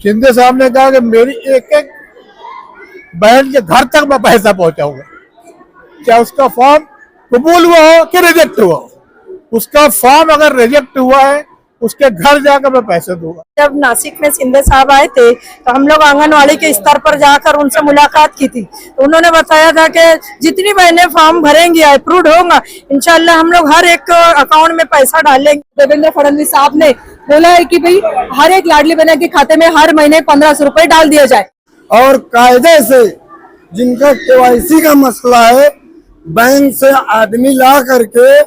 शिंदे साहब ने कहा कि मेरी एक एक बहन के घर तक मैं पैसा पहुंचाऊंगा, क्या उसका फॉर्म कबूल हुआ हो कि रिजेक्ट हुआ हो। उसका फॉर्म अगर रिजेक्ट हुआ है उसके घर जाकर मैं पैसे दूंगा। जब नासिक में शिंदे साहब आए थे तो हम लोग आंगनवाड़ी के स्तर पर जाकर उनसे मुलाकात की थी, तो उन्होंने बताया था कि जितनी बहनें फॉर्म भरेंगी अप्रूव होगा, इंशाल्लाह हम लोग हर एक अकाउंट में पैसा डालेंगे। देवेंद्र फडणवीस साहब ने बोला है कि भाई हर एक लाडली बहन के खाते में हर महीने 1500 रुपए डाल दिया जाए, और कायदे से जिनका केवाईसी का मसला है बैंक से आदमी ला करके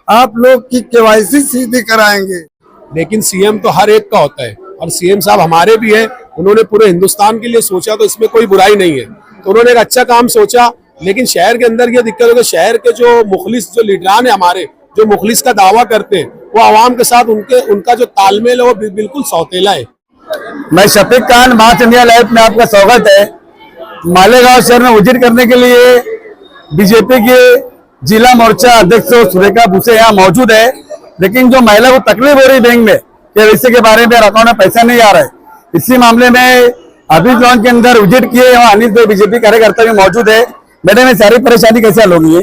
आप लोग की केवाईसी सीधी कराएंगे। लेकिन सीएम तो हर एक का होता है और सीएम साहब हमारे भी हैं, उन्होंने पूरे हिंदुस्तान के लिए सोचा, तो इसमें कोई बुराई नहीं है। तो उन्होंने एक अच्छा काम सोचा, लेकिन शहर के अंदर ये दिक्कत है कि शहर के जो मुखलिस जो लीडरान है हमारे, जो मुखलिस का दावा करते हैं, वो आवाम के साथ उनका जो तालमेल है वो बिल्कुल सौतेला है। मैं शफीक खान, मार्च इंडिया लाइव में आपका स्वागत है। मालेगांव शहर में विजिट करने के लिए बीजेपी के जिला मोर्चा अध्यक्ष सुरेखा भूसे यहाँ मौजूद है, लेकिन जो महिला को तकलीफ हो रही बैंक में केवाईसी के बारे में, अकाउंट में पैसा नहीं आ रहा है, इसी मामले में अभी लॉन्च के अंदर विजिट किए, वहाँ अनिल भाई बीजेपी कार्यकर्ता भी मौजूद है। मैंने में सारी परेशानी कैसे हल होगी?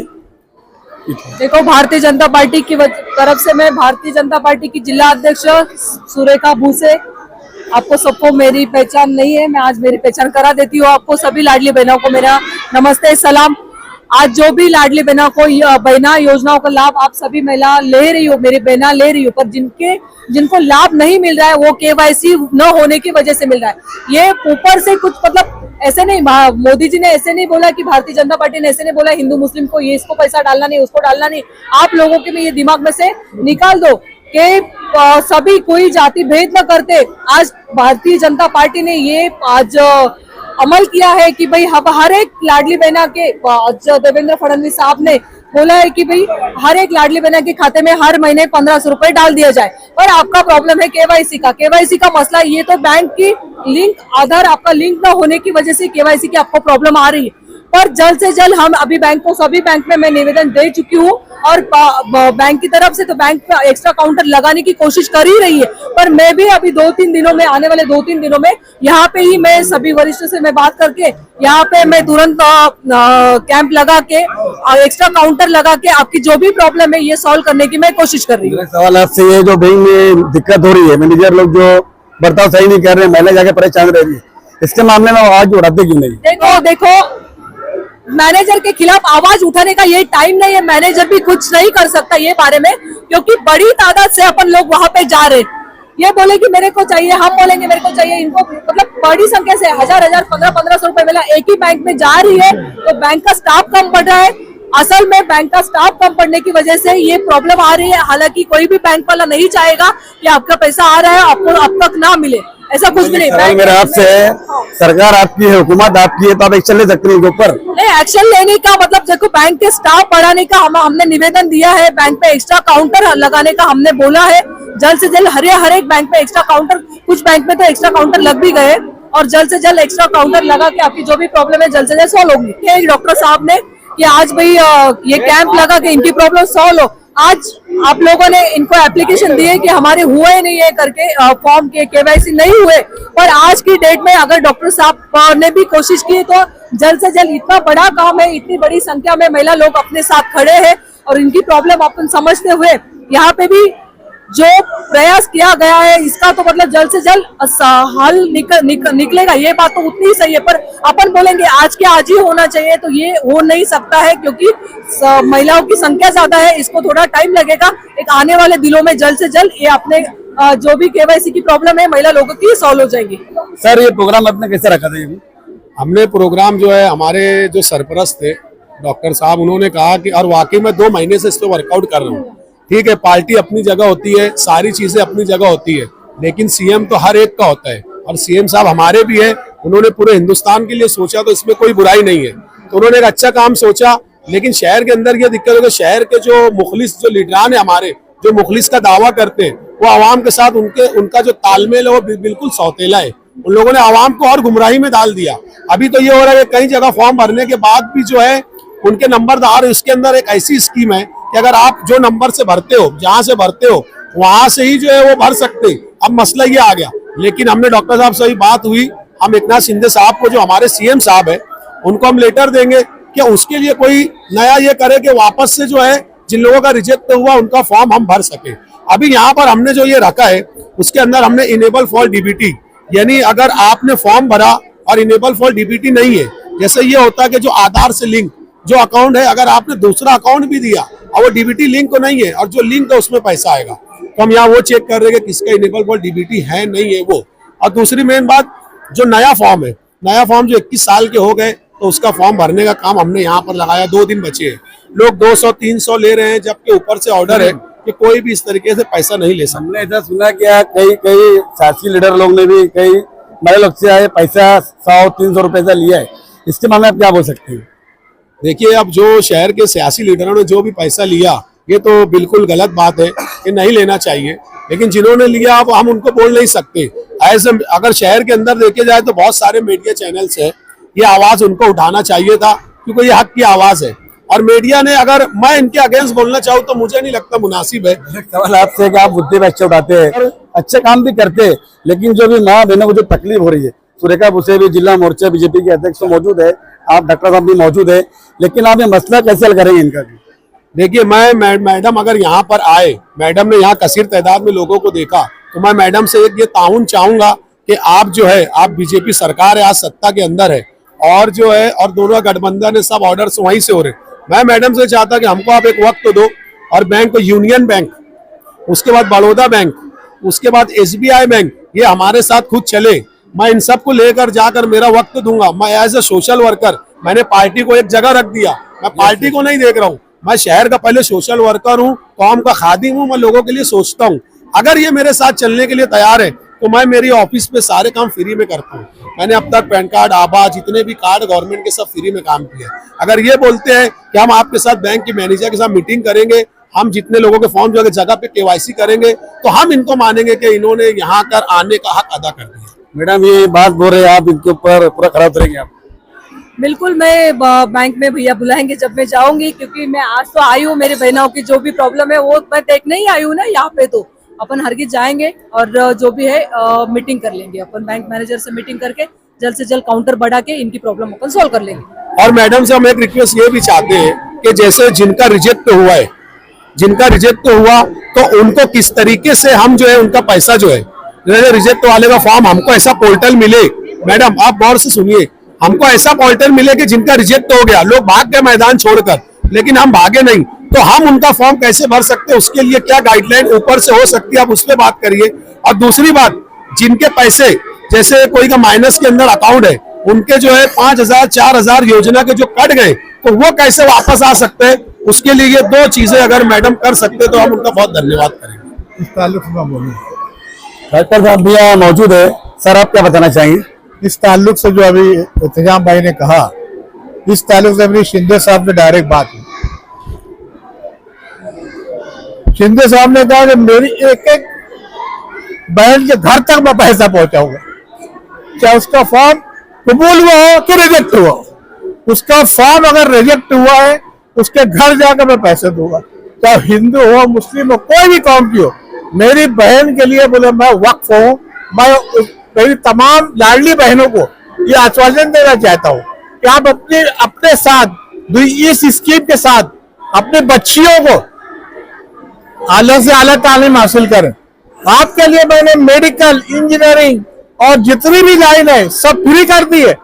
देखो, भारतीय जनता पार्टी की तरफ से मैं भारतीय जनता पार्टी की जिला अध्यक्ष सुरेखा भूसे, आपको सबको मेरी पहचान नहीं है, मैं आज मेरी पहचान करा देती हूँ आपको। सभी लाडली बहनों को मेरा नमस्ते सलाम। आज जो भी लाडली बहनों को बहना योजनाओं का लाभ आप सभी महिला ले रही हो, मेरी बहना ले रही हो, पर जिनको लाभ नहीं मिल रहा है वो केवाईसी न होने की वजह से मिल रहा है। ये ऊपर से कुछ मतलब ऐसे नहीं, मोदी जी ने ऐसे नहीं बोला कि भारतीय जनता पार्टी ने ऐसे नहीं बोला हिंदू मुस्लिम को ये इसको पैसा डालना नहीं, उसको डालना नहीं। आप लोगों के भी ये दिमाग में से निकाल दो कि सभी कोई जाति भेद न करते। आज भारतीय जनता पार्टी ने ये आज अमल किया है कि भाई हर एक लाडली बहना के, देवेंद्र फडणवीस साहब ने बोला है कि भाई हर एक लाडली बहना के खाते में हर महीने 1500 रुपए डाल दिया जाए। पर आपका प्रॉब्लम है केवाईसी का मसला, ये तो बैंक की लिंक, आधार आपका लिंक ना होने की वजह से केवाईसी की आपको प्रॉब्लम आ रही है। पर जल्द से जल्द हम अभी सभी बैंक में मैं निवेदन दे चुकी हूँ, और बैंक की तरफ से तो बैंक पे एक्स्ट्रा काउंटर लगाने की कोशिश कर ही रही है। पर मैं भी अभी 2-3 दिनों में, आने वाले 2-3 दिनों में यहाँ पे ही मैं सभी वरिष्ठों से मैं बात करके यहाँ पे मैं तुरंत कैंप लगा के एक्स्ट्रा काउंटर लगा के आपकी जो भी प्रॉब्लम है ये सॉल्व करने की मैं कोशिश कर रही हूँ। सवाल आपसे ये, जो बैंक में दिक्कत हो रही है, मैनेजर लोग जो बर्ताव सही नहीं कर रहे, महिला जाके परेशान रह रही है, इसके मामले में आवाज उठाते क्यों नहीं? देखो मैनेजर के खिलाफ आवाज उठाने का ये टाइम नहीं है, मैनेजर भी कुछ नहीं कर सकता ये बारे में, क्योंकि बड़ी तादाद से अपन लोग वहां पे जा रहे हैं। ये बोले कि मेरे को चाहिए, हम बोलेंगे मेरे को चाहिए, इनको मतलब बड़ी संख्या से 1000 1500 रुपए मिला एक ही बैंक में जा रही है, तो बैंक का स्टाफ कम पड़ रहा है। असल में बैंक का स्टाफ कम पड़ने की वजह से ये प्रॉब्लम आ रही है। हालांकि कोई भी बैंक वाला नहीं चाहेगा कि आपका पैसा आ रहा है आपको अब तक ना मिले, ऐसा कुछ भी नहीं। मेरा आपसे है, सरकार आपकी है, हुकूमत आपकी है, तो आप एक्शन ले सकते हैं इनके ऊपर। नहीं, एक्शन लेने का मतलब देखो, बैंक के स्टाफ बढ़ाने का हमने निवेदन दिया है, बैंक पे एक्स्ट्रा काउंटर लगाने का हमने बोला है। जल्द से जल्द हर एक बैंक पे एक्स्ट्रा काउंटर, कुछ बैंक में तो एक्स्ट्रा काउंटर लग भी गए, और जल्द से जल्द एक्स्ट्रा काउंटर लगा के आपकी जो भी प्रॉब्लम है जल्द से जल्द सॉल्व होगी। डॉक्टर साहब ने कि आज भाई ये कैंप लगा के इनकी प्रॉब्लम सॉल्व हो। आज आप लोगों ने इनको एप्लीकेशन दिए कि हमारे हुए नहीं है करके, फॉर्म के केवाईसी नहीं हुए, पर आज की डेट में अगर डॉक्टर साहब ने भी कोशिश की तो जल्द से जल्द, इतना बड़ा काम है, इतनी बड़ी संख्या में महिला लोग अपने साथ खड़े हैं और इनकी प्रॉब्लम अपन समझते हुए यहाँ पे भी जो प्रयास किया गया है इसका तो मतलब जल्द से जल्द हल निकलेगा। ये बात तो उतनी ही सही है, पर अपन बोलेंगे आज के आज ही होना चाहिए तो ये हो नहीं सकता है, क्योंकि महिलाओं की संख्या ज्यादा है, इसको थोड़ा टाइम लगेगा। एक आने वाले दिनों में जल्द से जल्द ये अपने जो भी केवाईसी की प्रॉब्लम है महिला लोगों की सॉल्व हो जाएगी। सर, ये प्रोग्राम आपने कैसे रखा था? हमने प्रोग्राम जो है, हमारे जो सरपरस्त थे डॉक्टर साहब, उन्होंने कहा कि, और वाकई में 2 महीने से इस पर वर्कआउट कर रहा हूँ। ठीक है, पार्टी अपनी जगह होती है, सारी चीजें अपनी जगह होती है, लेकिन सीएम तो हर एक का होता है और सीएम साहब हमारे भी हैं, उन्होंने पूरे हिंदुस्तान के लिए सोचा, तो इसमें कोई बुराई नहीं है। तो उन्होंने एक अच्छा काम सोचा, लेकिन शहर के अंदर ये दिक्कत है कि शहर के जो मुखलिस जो लीडरान है हमारे, जो मुखलिस का दावा करते हैं, वो आवाम के साथ उनका जो तालमेल है वो बिल्कुल सौतेला है। उन लोगों ने आवाम को और गुमराही में डाल दिया। अभी तो ये हो रहा है कई जगह फॉर्म भरने के बाद भी जो है उनके नंबर आ रहे, उसके अंदर एक ऐसी स्कीम है कि अगर आप जो नंबर से भरते हो, जहां से भरते हो, वहां से ही जो है वो भर सकते हैं। अब मसला ये आ गया, लेकिन हमने डॉक्टर साहब से ही बात हुई, हम एकनाथ शिंदे साहब को जो हमारे सीएम साहब है उनको हम लेटर देंगे कि उसके लिए कोई नया ये करे कि वापस से जो है जिन लोगों का रिजेक्ट हुआ उनका फॉर्म हम भर सके। अभी यहाँ पर हमने जो ये रखा है उसके अंदर हमने इनेबल फॉर डीबीटी, यानी अगर आपने फॉर्म भरा और इनेबल फॉर डीबीटी नहीं है, जैसे ये होता है कि जो आधार से लिंक जो अकाउंट है, अगर आपने दूसरा अकाउंट भी दिया और वो डीबीटी लिंक को नहीं है और जो लिंक है उसमें पैसा आएगा, तो हम यहाँ वो चेक कर रहे हैं कि किसका इनेबल फॉर डीबीटी है नहीं है वो। और दूसरी मेन बात, जो नया फॉर्म है, नया फॉर्म जो 21 साल के हो गए तो उसका फॉर्म भरने का काम हमने यहाँ पर लगाया। 2 दिन बचे हैं, लोग 200-300 ले रहे हैं, जबकि ऊपर से ऑर्डर है कि कोई भी इस तरीके से पैसा नहीं ले सकता। हमने ऐसा सुना क्या कई सियासी लीडर लोग ने भी कई बड़े लोग से आए पैसा 100-300 रुपए से लिया है, इसके मामले में क्या बोल सकते हैं? देखिए, अब जो शहर के सियासी लीडरों ने जो भी पैसा लिया ये तो बिल्कुल गलत बात है, ये नहीं लेना चाहिए, लेकिन जिन्होंने लिया अब हम उनको बोल नहीं सकते। ऐसे अगर शहर के अंदर देखे जाए तो बहुत सारे मीडिया चैनल्स है, ये आवाज उनको उठाना चाहिए था क्योंकि ये हक की आवाज है। और मीडिया ने, अगर मैं इनके अगेंस्ट बोलना चाहूँ तो मुझे नहीं लगता मुनासिब है। सवाल आपसे कि आप मुद्दे पे अच्छे उठाते हैं और अच्छे काम भी करते हैं, लेकिन जो भी माँ बहनों को जो तकलीफ हो रही है, सुरेखा भूसे भी जिला मोर्चा बीजेपी के अध्यक्ष तो मौजूद है, आप डॉक्टर साहब भी मौजूद है, लेकिन आप ये मसला कैसे हल करेंगे इनका भी? देखिए, मैं मैडम अगर यहाँ पर आए, मैडम ने यहाँ कसीर तादाद में लोगों को देखा, तो मैं मैडम से एक ये ताउन चाहूंगा कि आप जो है, आप बीजेपी सरकार है, आज सत्ता के अंदर है और जो है और दोनों गठबंधन है, सब ऑर्डर्स वहीं से हो रहे। मैं मैडम से चाहता कि हमको आप एक वक्त तो दो और बैंक को, यूनियन बैंक, उसके बाद बड़ौदा बैंक, उसके बाद SBI बैंक, ये हमारे साथ खुद चले। मैं इन सबको लेकर जाकर मेरा वक्त दूंगा। मैं एज ए सोशल वर्कर, मैंने पार्टी को एक जगह रख दिया, मैं पार्टी को नहीं देख रहा हूँ, मैं शहर का पहले सोशल वर्कर हूँ, कौम का खादिम हूँ, मैं लोगों के लिए सोचता हूँ। अगर ये मेरे साथ चलने के लिए तैयार है तो मैं मेरी ऑफिस पे सारे काम फ्री में करता हूँ। मैंने अब तक पैन कार्ड, आभा, जितने भी कार्ड गवर्नमेंट के सब फ्री में काम किया। अगर ये बोलते हैं कि हम आपके साथ बैंक के मैनेजर के साथ मीटिंग करेंगे, हम जितने लोगों के फॉर्म जो है जगह पे KYC करेंगे, तो हम इनको मानेंगे कि इन्होंने यहाँ कर आने का हक अदा कर दिया। मैडम ये बात बोल रहे हैं आप, इनके ऊपर पूरा खड़ा उतरेंगे आप? बिल्कुल, मैं बैंक में भैया बुलाएंगे जब मैं जाऊंगी, क्योंकि मैं आज तो आई हूँ, मेरी बहनों की जो भी प्रॉब्लम है वो मैं देखने ही आई हूँ ना यहाँ पे, तो अपन हरगिज जाएंगे और जो भी है मीटिंग कर लेंगे, अपन बैंक मैनेजर से मीटिंग करके जल्द से जल्द काउंटर बढ़ा के इनकी प्रॉब्लम अपन सॉल्व कर लेंगे। और मैडम से हम एक रिक्वेस्ट ये भी चाहते हैं कि जैसे जिनका रिजेक्ट हुआ है, जिनका रिजेक्ट हुआ तो उनको किस तरीके से हम जो है उनका पैसा जो है, रिजेक्ट वाले का फॉर्म हमको ऐसा पोर्टल मिले। मैडम आप गौर से सुनिए, हमको ऐसा पोर्टल मिले कि जिनका रिजेक्ट हो गया, लोग भाग गए मैदान छोड़कर, लेकिन हम भागे नहीं, तो हम उनका फॉर्म कैसे भर सकते हैं, उसके लिए क्या गाइडलाइन ऊपर से हो सकती है, आप उस पर बात करिए। और दूसरी बात, जिनके पैसे, जैसे कोई का माइनस के अंदर अकाउंट है, उनके जो है 5,000-4,000 योजना के जो कट गए, तो वो कैसे वापस आ सकते हैं, उसके लिए ये 2 चीजें अगर मैडम कर सकते तो हम उनका बहुत धन्यवाद करेंगे। इस ताल्लुक में बोलूँ, डॉक्टर साहब भी यहाँ मौजूद है, सर आप क्या बताना चाहेंगे? इस ताल्लुक से जो अभी इंतजाम भाई ने कहा, इस ताल्लुक से मेरी शिंदे साहब से डायरेक्ट बात हुई। शिंदे साहब ने कहा कि मेरी एक बहन के घर तक मैं पैसा पहुंचाऊंगा, चाहे उसका फॉर्म कबूल हुआ हो कि रिजेक्ट हुआ हो। उसका फॉर्म अगर रिजेक्ट हुआ है, उसके घर जाकर मैं पैसे दूंगा, चाहे हिंदू हो, मुस्लिम हो, कोई भी कौम की हो। मेरी बहन के लिए बोले मैं वक्फ हूँ, मैं मेरी तमाम लाडली बहनों को ये आश्वासन देना चाहता हूँ कि आप अपने साथ इस स्कीम के साथ अपने बच्चियों को आला से आला तालीम हासिल करें। आपके लिए मैंने मेडिकल, इंजीनियरिंग और जितनी भी लाइन है सब फ्री कर दी है।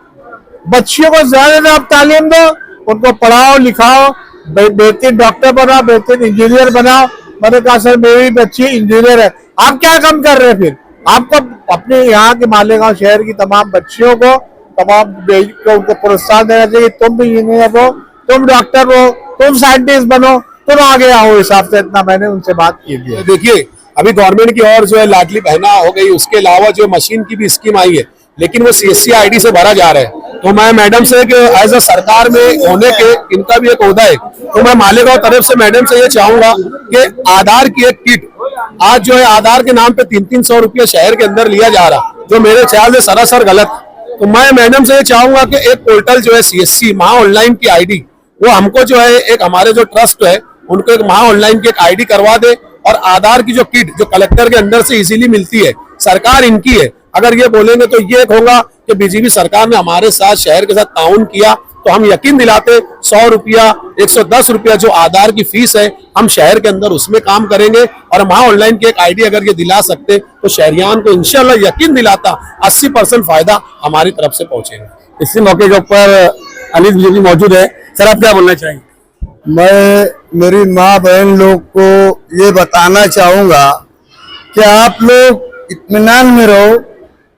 बच्चियों को ज्यादा आप तालीम दो, उनको पढ़ाओ लिखाओ, बेहतरीन डॉक्टर बनाओ, बेहतरीन इंजीनियर बनाओ। मैंने कहा सर मेरी बच्ची इंजीनियर है, आप क्या कम कर रहे हैं? फिर आपको अपने यहाँ के मालेगांव शहर की तमाम बच्चियों को, तमाम को उनको प्रोत्साहन देना चाहिए, तुम भी इंजीनियर हो, तुम डॉक्टर हो, तुम साइंटिस्ट बनो, तुम आगे आओ। हिसाब से इतना मैंने उनसे बात की है। देखिए, अभी गवर्नमेंट की और जो है लाडली बहना हो गई, उसके अलावा जो मशीन की भी स्कीम आई है, लेकिन वो CSC ID से भरा जा रहा है। तो मैं मैडम से कि एज अ सरकार में होने के इनका भी एक ओहदा है, तो मैं मालेगांव तरफ से मैडम से ये चाहूंगा कि आधार की एक किट, आज जो है आधार के नाम पे 300-300 रुपये शहर के अंदर लिया जा रहा, जो मेरे ख्याल से सरासर गलत। तो मैं मैडम से ये चाहूंगा कि एक पोर्टल जो है CSC महा ऑनलाइन की ID, वो हमको जो है एक हमारे जो ट्रस्ट है उनको एक महा ऑनलाइन की एक ID करवा दे, और आधार की जो किट जो कलेक्टर के अंदर से इजीली मिलती है, सरकार इनकी है, अगर ये बोलेंगे तो ये होगा कि बीजेपी सरकार ने हमारे साथ शहर के साथ ताउन किया, तो हम यकीन दिलाते 100 रुपया 110 रुपया जो आधार की फीस है हम शहर के अंदर उसमें काम करेंगे, और वहां ऑनलाइन की एक आईडी अगर ये दिला सकते तो शहरियान को इंशाल्लाह यकीन दिलाता 80% फायदा हमारी तरफ से पहुंचेगा। इसी मौके के ऊपर अनिल जी मौजूद है। सर, आप क्या बोलना चाहेंगे? मैं मेरी माँ बहन लोग को ये बताना चाहूंगा कि आप लोग इत्मीनान में रहो,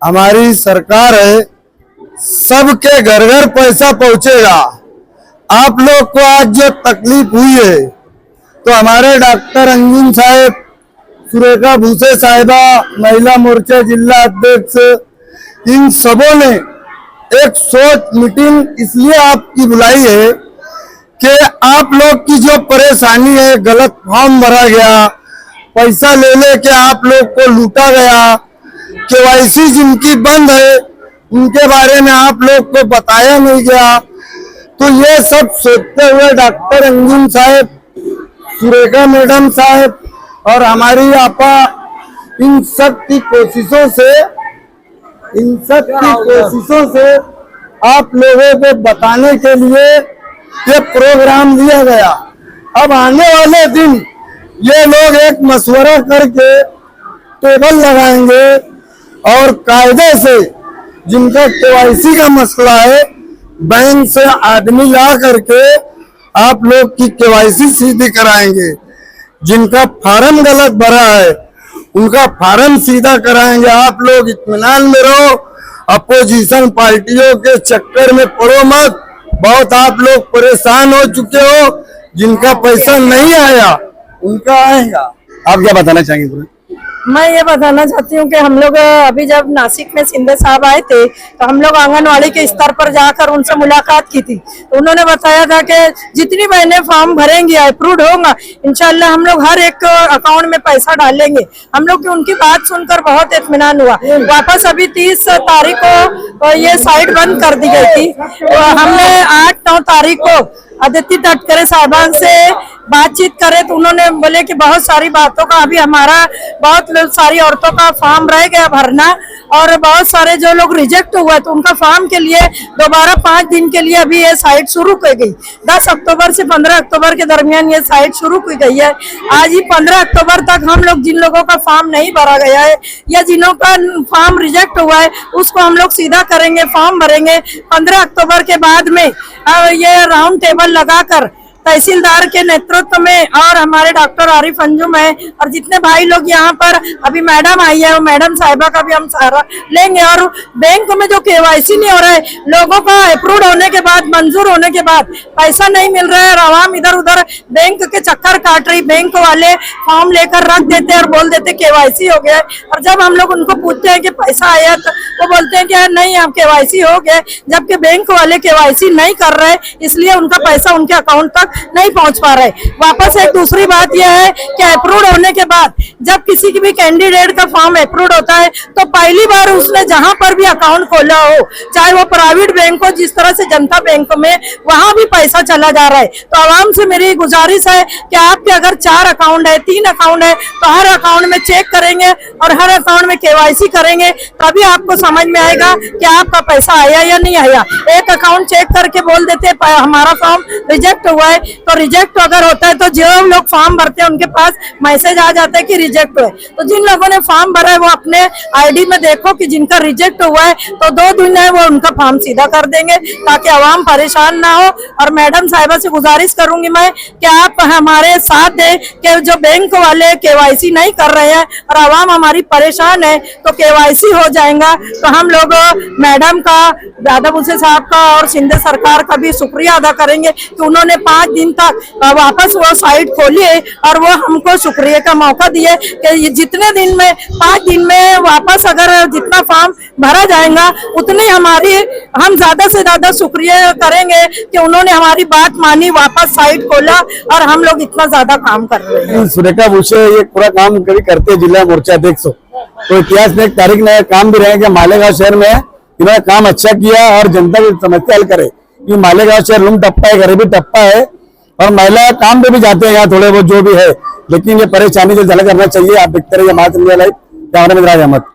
हमारी सरकार है, सबके घर घर पैसा पहुंचेगा। आप लोग को आज जो तकलीफ हुई है तो हमारे डॉक्टर अंजुम साहब, सुरेखा भूसे साहिबा, महिला मोर्चा जिला अध्यक्ष, इन सबों ने एक सोच मीटिंग इसलिए आपकी बुलाई है कि आप लोग की जो परेशानी है, गलत फॉर्म भरा गया, पैसा ले लेके आप लोग को लूटा गया, केवाईसी जिनकी बंद है उनके बारे में आप लोग को बताया नहीं गया, तो ये सब सोचते हुए डॉक्टर अंजुम साहब, सुरेखा मैडम साहब और हमारी आपा इन सब की कोशिशों से आप लोगों को बताने के लिए ये प्रोग्राम लिया गया। अब आने वाले दिन ये लोग एक मशवरा करके टेबल लगाएंगे और कायदे से जिनका केवाईसी का मसला है बैंक से आदमी ला करके आप लोग की केवाईसी सीधी कराएंगे। जिनका फार्म गलत भरा है उनका फार्म सीधा कराएंगे। आप लोग इत्मीनान में रहो, अपोजिशन पार्टियों के चक्कर में पड़ो मत। बहुत आप लोग परेशान हो चुके हो, जिनका पैसा नहीं आया उनका आएगा। आप क्या बताना चाहेंगे? मैं ये बताना चाहती हूँ कि हम लोग अभी जब नासिक में शिंदे साहब आए थे तो हम लोग आंगनवाड़ी के स्तर पर जाकर उनसे मुलाकात की थी, तो उन्होंने बताया था कि जितनी बहनें फॉर्म भरेंगी अप्रूव होगा इंशाल्लाह हम लोग हर एक अकाउंट में पैसा डालेंगे। हम लोग की उनकी बात सुनकर बहुत इत्मीनान हुआ। वापस अभी 30 तारीख को ये साइट बंद कर दी गई थी, तो हमने 8-9 तारीख को अदिति तटकरे साहबान से बातचीत करे तो उन्होंने बोले कि बहुत सारी बातों का अभी हमारा बहुत सारी औरतों का फॉर्म रह गया भरना, और बहुत सारे जो लोग रिजेक्ट हुए तो उनका फॉर्म के लिए दोबारा 5 दिन के लिए अभी ये साइट शुरू की गई। 10 अक्टूबर से 15 अक्टूबर के दरमियान ये साइट शुरू की गई है। आज ही 15 अक्टूबर तक हम लोग जिन लोगों का फॉर्म नहीं भरा गया है या जिनों का फॉर्म रिजेक्ट हुआ है उसको हम लोग सीधा करेंगे, फॉर्म भरेंगे। 15 अक्टूबर के बाद में ये राउंड टेबल लगाकर तहसीलदार के नेतृत्व में और हमारे डॉक्टर आरिफ अंजुम है और जितने भाई लोग यहाँ पर अभी मैडम आई है, वो मैडम साहिबा का भी हम सहारा लेंगे। और बैंक में जो केवाईसी नहीं हो रहा है, लोगों का अप्रूव होने के बाद, मंजूर होने के बाद पैसा नहीं मिल रहा है और आवाम इधर उधर बैंक के चक्कर काट रही। बैंक वाले फॉर्म लेकर रख देते और बोल देते केवाईसी हो गया, और जब हम लोग उनको पूछते हैं कि पैसा आया तो वो बोलते हैं कि नहीं आप केवाईसी हो गए, जबकि बैंक वाले केवाईसी नहीं कर रहे इसलिए उनका पैसा उनके अकाउंट तक नहीं पहुंच पा रहे। वापस एक दूसरी बात यह है कि अप्रूव होने के बाद जब किसी की भी कैंडिडेट का फॉर्म अप्रूव होता है तो पहली बार उसने जहां पर भी अकाउंट खोला हो, चाहे वो प्राइवेट बैंक हो, जिस तरह से जनता बैंक में, वहां भी पैसा चला जा रहा है। तो आवाम से मेरी गुजारिश है कि आपके अगर 4 अकाउंट है, 3 अकाउंट है, तो हर अकाउंट में चेक करेंगे और हर अकाउंट में केवाईसी करेंगे, तभी आपको समझ में आएगा कि आपका पैसा आया या नहीं आया। एक अकाउंट चेक करके बोल देते हमारा फॉर्म रिजेक्ट हुआ है, तो रिजेक्ट अगर होता है तो जो लोग फॉर्म भरते हैं उनके पास मैसेज आ जाता है कि रिजेक्ट हुआ है। तो जिन लोगों ने फॉर्म भरा है वो अपने आईडी में देखो कि जिनका रिजेक्ट हुआ है तो 2 दिन है वो उनका फॉर्म सीधा कर देंगे ताकि आवाम परेशान ना हो। और मैडम साहिबा से गुजारिश करूंगी मैं कि आप हमारे साथ दें कि जो बैंक वाले केवाईसी नहीं कर रहे हैं और आवाम हमारी परेशान है तो केवाईसी हो जाएगा। तो हम लोग मैडम का, दादा भूसे साहब का और शिंदे सरकार का भी शुक्रिया अदा करेंगे कि उन्होंने 5 दिन तक वापस वो साइट खोली है और वो हमको शुक्रिया का मौका दिए कि जितने दिन में 5 दिन में वापस अगर जितना फॉर्म भरा जाएगा उतनी हम ज्यादा से ज्यादा शुक्रिया करेंगे कि उन्होंने हमारी बात मानी, वापस साइट खोला और हम लोग इतना ज्यादा काम कर रहे हैं। सुरेखा भूसे ये पूरा काम कभी करते जिला मोर्चा अध्यक्ष, तो इतिहास में एक तारीख में काम भी रहे कि मालेगांव शहर में इन्होंने काम अच्छा किया और जनता की समस्या हल करे। कि मालेगांव शहर लूम टप्पा है, गरीबी टप्पा है और महिला काम पे भी जाते हैं यहाँ थोड़े बहुत जो भी है, लेकिन ये परेशानी जो जल करना चाहिए। आप देखते रहिए मातृ लाइव, कैमरा में राज अहमद।